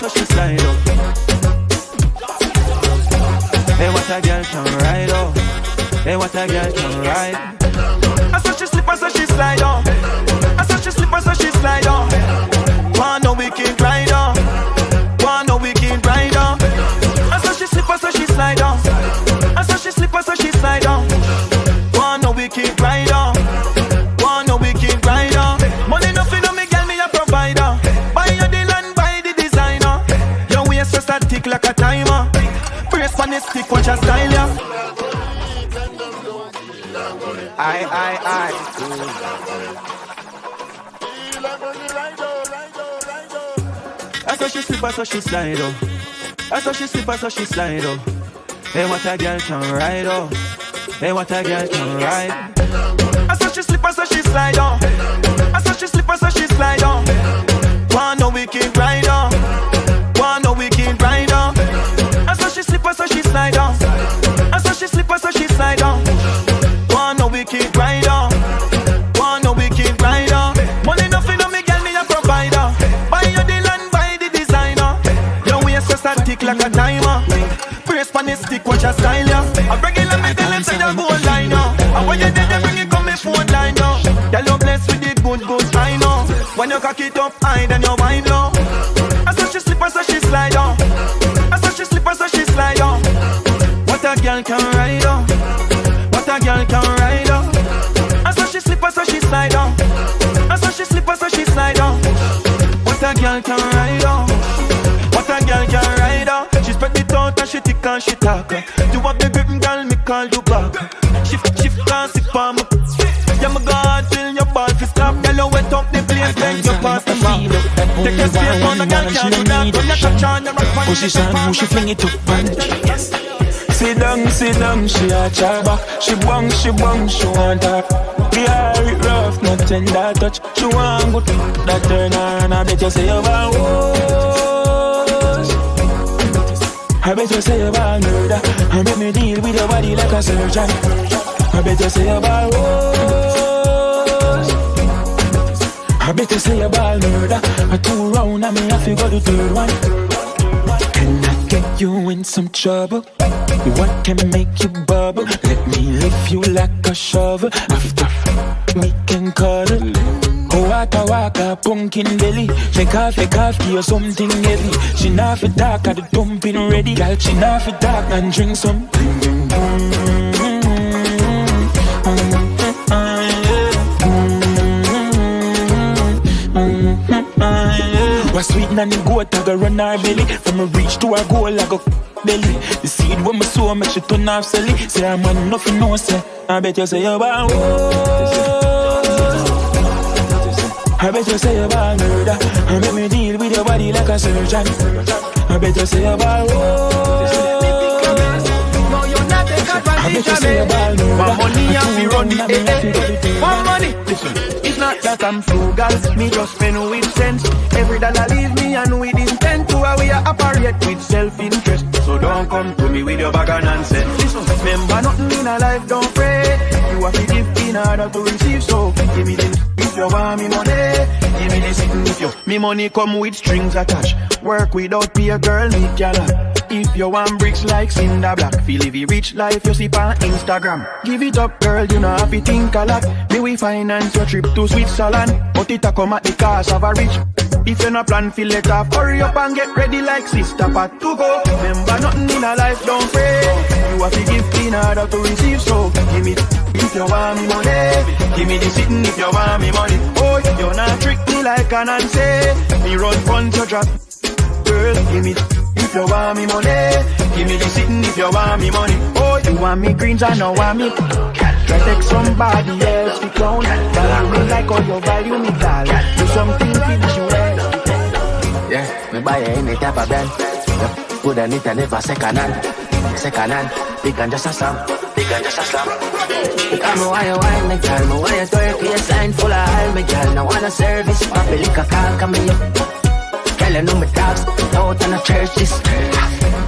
So she slide up. Hey, what a girl can ride up. Hey, what a girl can ride. I saw she slip, so she slide on. I saw she slip, so she slide on. One no wicked rider. One no wicked rider. I saw she slip, so she slide on. I saw she slip, so she slide on. One no wicked rider. One no wicked rider. Money nothing on me, girl, me a provider. Buy your the land, buy the designer. Your waist just a tick like a timer. Brace on the stick, watch a style ya. I. I saw she slip, so she slide up. I saw she slip, so she slide up. Hey, what a girl can ride up. Hey, what a girl can ride. I saw she slip, so she slide on. I saw she slip, so she slide on. One no wicked rider. One no wicked rider. I saw she slip, so she slide on. I saw she slip, so she slide on. One no wicked rider. One no wicked rider. Money nothing on me, girl, me a provider. Buy your the land, buy the designer. Your waist just a tick like a timer. Brace on the stick, watch a style ya. I bring it like me tell him say you go line now. And when you did, you bring it come me phone line now. Tell you blessed with the good I know. When you cock it up high, then you wind low. I saw she slip, so she slide on. I saw she slip, so she slide on. What a girl can ride on. What a girl can ride on. I saw she slip, so she slide on. I saw she slip, so she slide on. What a girl can ride on. What a girl can ride on. She spread it out and she tick and she talk. You have the grip, girl, me call you back. Shift, can't sip on me. Yeah, my God, till your ball fi stop. Girl, you wet up the place, then you pass the back. Take your space on the girl, can't do that. When you touch on the rock, push it on, push it, fling it up, man. Sit down, she a char back. She bang, she want her. We are it rough, not tender touch. She want good, that turn her and I bet you say you want I bet you say you want murder. I bet me deal with your body like a surgeon. I bet you say you want I bet you say you want murder. I 2 round and me have to go to 3rd one. Can I get you in some trouble? What can make you bubble? Let me lift you like a shovel. After we can cuddle. Waka, pumpkin belly. Shake off, give you something heavy. She not for dark, at the dumping ready. Girl, she not for dark, and drink some. Was sweet and the goat, I go run her belly. From a reach to a goal, I go belly. The seed when me sow, make she turn off silly. Say I'm man, nothing no say. I bet you say you want I bet you say you want murder. I bet me deal with your body like a surgeon. I bet you say you want no, you're not the advantage of me. One money and me run the One money, listen. It's not that I'm frugal, me just spend with sense. Every dollar leave me and with intent to how we operate with self-interest. So don't come to me with your bag of nonsense. Listen, remember nothing in a life, don't pray. You have to give in order to receive, so give me the if you want me money. Give me the sitting if you me money come with strings attached. Work without pay, girl, need gala. If you want bricks like Cinder Black, feel if you rich life you see on Instagram. Give it up, girl, you know have to think a lot. Me we finance your trip to Switzerland, but it a come at the cost of a rich. If you no plan, feel it off. Hurry up and get ready like Sister Pat to go. Remember nothing in a life, don't pray. You have to give in order to receive, so give me if you want me money. Give me the sitting if you want me money. Oh, you not trick me like an answer. Me run front to drop. Girl, give me if you want me money. Give me the sitting if you want me money. Oh, you want me greens, I know want me. Try take somebody else to clown. Value me like how you value me, doll. Do something for the you. Yeah, me buy any type of brand. Good and it and never second hand. Big and just a slam. Because me why you wine, me girl. Me why you twerk, waistline full of oil, me girl. No wanna service, papi liquor call, come me up. Girl, you know me dogs, out on the church this.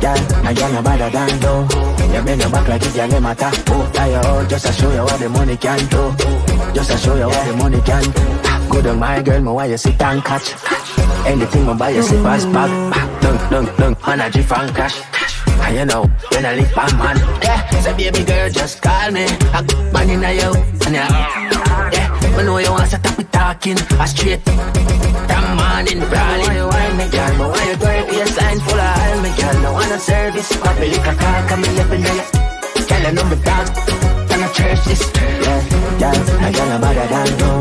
Girl, I got no better than though. You bend your back like it, you matter. Oh, fire out, just to show you what the money can do. Just to show you what the money can do. Good on my girl, me why you sit and catch. Anything me buy you sit fast bag. Dunk, energy from cash. And you know, when I live by man. Yeah, so baby girl, just call me. I got money in you. And yeah, I know you want to stop me talking. I straight that morning brawling. Why you wine me, girl? But why you twerk? Your sign full of oil, me girl. No want no service. Papi liquor call, come in up in there. Girl, I know me dogs. And I church this. Yeah, girl, I got no better than you.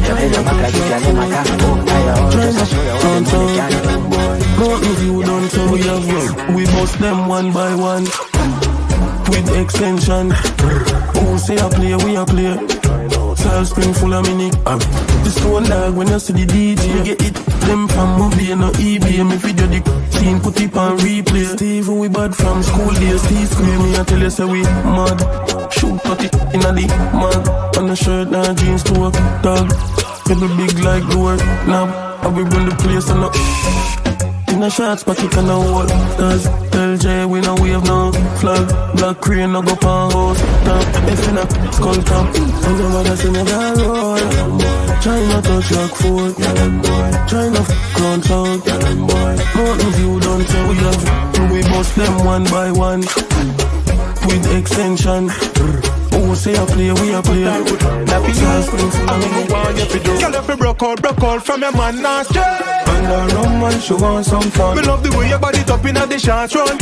You bend your back like it can matter. Oh, I just to show you what the money can do. Nothing you done, so we have run. We bust them one by one with extension. Who say I play, we a play. Salt spring full of mini. The stone dog when you see the DJ. Get it, them from Mobile, no eBay. Me video the scene, put it on replay. Steve, we bad from school days. Steve scream me, I tell you say we mad. Shoot put it in a the mag. On the shirt and jeans to a dog. People big like the work knob. I we run the place and in a shots pocket and a wall. Cause LJ we no wave no flag. Black crane no go pan house. If you not skull top. And your mother say never roll. Try not touch like food. Try not ground sound. Nothing you done so we have. We bust them one by one with extension. Oh, say I play, we a play. That be yours, I'm gonna want you to do. Girl, if you broke out from your man, not straight. And I run man, she want some fun. Me love the way your body top in at the shots run.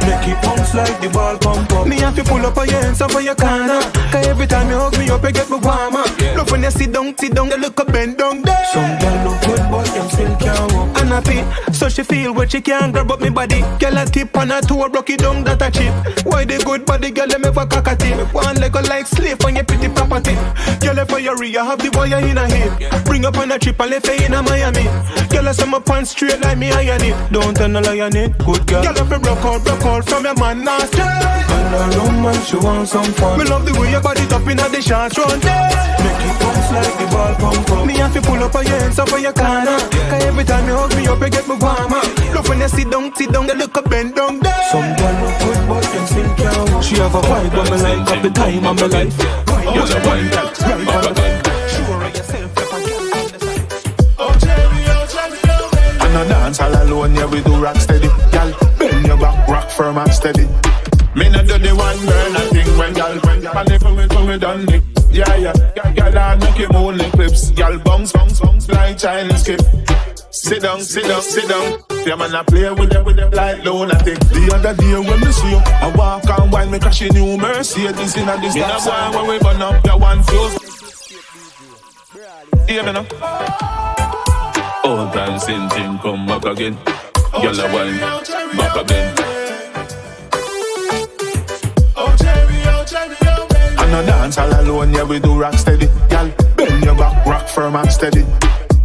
Make it bounce like the ball pump up. Me have to pull up on your hands up on your corner. Cause every time you hug me up, you get me warmer. Look when you sit down, you look up bend down there. Some girl look good, but them still can't walk. And happy, so she feel what she can't grab up me body. Girl a tip on her toe, broke it down, that a chip. Why the good body, girl, them ever cock a tip. One leg go like slave on your pretty property. Girl, if you're you have the wire in a hip. Bring up on a trip and left her in a Miami. Girl, I my pants straight like me iron it. Don't tell no lie on it, good girl. Girl, if you broke out from your man, not straight. And I run man, she want some fun. Me love the way your body top in at the shots run. Make it bounce like the ball pump up. Me have to pull up on your hands up on your corner. Cause every time you hug me up, you get me warmer. Look when you sit down, you look up bend down there. Some girl look good, but them still can't walk. She have a vibe, but me like up the time of my life. You're the one that's right for the game. Sure of yourself, if I can't. Oh, Jerry, and I dance all alone, yeah, we do rock steady. Y'all, bend your back, rock firm and steady. Me not do the one girl, I think when y'all panic when we done it. Yeah, y'all I make it only clips. Y'all bounce, like child and skip. Sit down. Yeah, man, I play with them like lunatic. The other day when me see you, I walk and while me crashing new Mercedes in a this stop sign. When we burn up your one fuse. Hear me now. Old time same thing come back again. Yellow wine, back again. And I dance all alone, yeah, we do rock steady. Y'all, bend your back, rock firm and steady.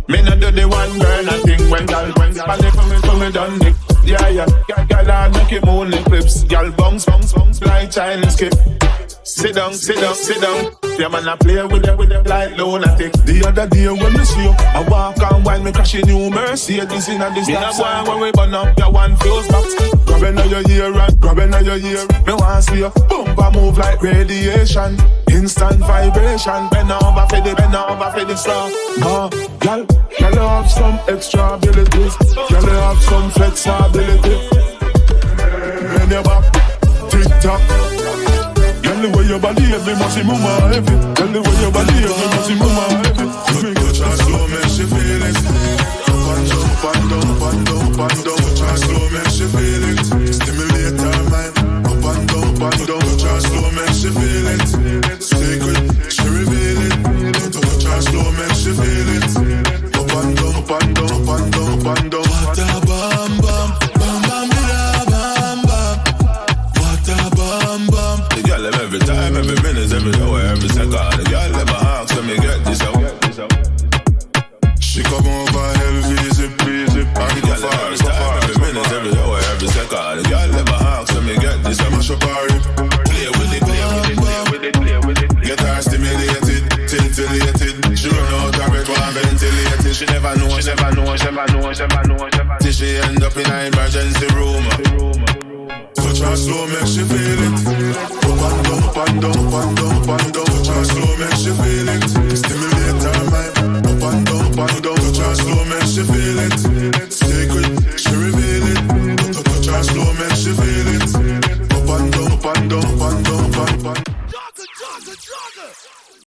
Me not do the one girl, I think when y'all panic when we done it. Yeah, y'all I make it only clips. Y'all bounce, like child and skip. Sit down. Yeah, man, I play with them like lunatic. The other day when me see you, I walk and while me crashing new Mercedes in a this stop sign. When we burn up your one fuse box. Grabbing on your ear and grabbing on your ear. Me want see you bumper move like radiation. Instant vibration. Bend over for the straw. Y'all have some extra abilities. Y'all have some flexibility. Bend your back, tick tock. Tell the way your body is, me must see mama heavy. Tell the way your body is, me must see mama heavy. Touch and slow, make she feel it. Up and down. Touch and slow, make she feel it. Stimulate her mind. Up and down. Touch and slow, make she feel it. Secret, she reveal it. Touch and slow, make she feel it. Up and down. What a bam bam, bam bam bam bam. What a bam bam. Every time, every minute, every hour, every second. The girl let my ask when me get this out. she never know, she never know, she never know, she never know, she never know. Till she end up in an emergency room. Touch her slow, make she feel it.